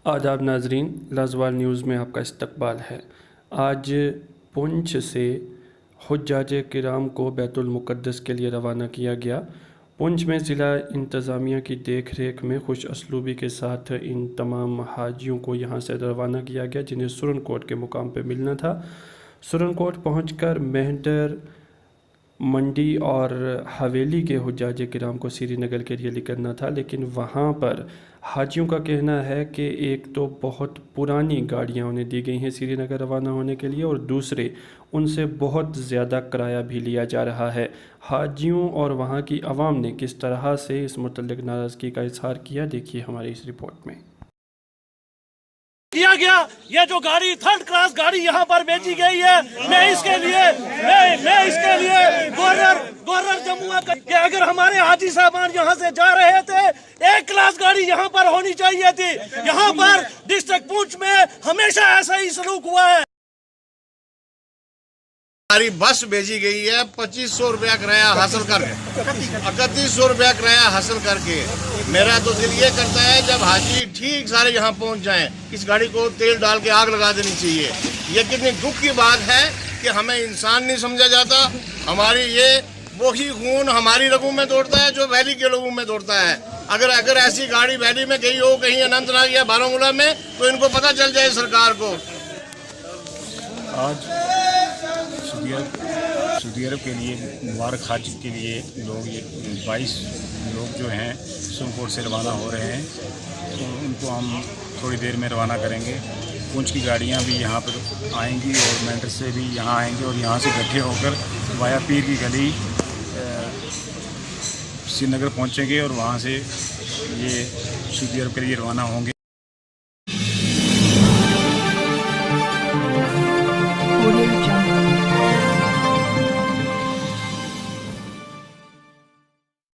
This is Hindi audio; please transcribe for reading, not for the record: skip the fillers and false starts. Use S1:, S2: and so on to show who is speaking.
S1: आदाब नाजरीन, लाजवाल न्यूज़ में आपका इस्तकबाल है। आज पुंछ से हुज्जाज किराम को बैतुल मुक़द्दस के लिए रवाना किया गया। पुंछ में ज़िला इंतज़ामिया की देख रेख में खुश असलूबी के साथ इन तमाम हाजियों को यहाँ से रवाना किया गया, जिन्हें सुरनकोट के मुकाम पर मिलना था। सुरनकोट पहुँचकर मेहंदर, मंडी और हवेली के हुज्जाज किराम को श्रीनगर के लिए निकलना था, लेकिन वहाँ पर हाजियों का कहना है कि एक तो बहुत पुरानी गाड़ियाँ उन्हें दी गई हैं श्रीनगर रवाना होने के लिए, और दूसरे उनसे बहुत ज़्यादा किराया भी लिया जा रहा है। हाजियों और वहाँ की आवाम ने किस तरह से इस मुतल्लिक़ नाराज़गी का इज़हार किया, देखिए हमारी इस रिपोर्ट में।
S2: किया गया ये जो गाड़ी थर्ड क्लास गाड़ी यहाँ पर बेची गई है, मैं इसके लिए गवर्नर जम्मू कि अगर हमारे हाजी साहबान यहाँ से जा रहे थे, एक क्लास गाड़ी यहाँ पर होनी चाहिए थी। यहाँ पर डिस्ट्रिक्ट पुंछ में हमेशा ऐसा ही सलूक हुआ है।
S3: हमारी बस भेजी गई है 2500 रुपया किराया हासिल करके, 3100 रुपया किराया हासिल करके। मेरा तो दिल ये करता है जब हाजी ठीक सारे यहाँ पहुँच जाएं, इस गाड़ी को तेल डाल के आग लगा देनी चाहिए। ये कितनी दुख की बात है कि हमें इंसान नहीं समझा जाता। हमारी ये वही खून हमारी रगों में दौड़ता है जो वैली के लोगों में दौड़ता है। अगर ऐसी गाड़ी वैली में गई हो कहीं अनंतनाग या बारामूला में, तो इनको पता चल जाए सरकार को।
S4: आज सऊदी अरब के लिए मुबारक हज के लिए लोग, ये 22 लोग जो हैं सुरनकोट से रवाना हो रहे हैं, तो उनको हम थोड़ी देर में रवाना करेंगे। पुंछ की गाड़ियां भी यहाँ पर आएंगी और मेंढर से भी यहाँ आएंगे और यहाँ से इकट्ठे होकर वाया पीर की गली श्रीनगर पहुँचेंगे और वहाँ से ये सऊदी अरब के लिए रवाना होंगे।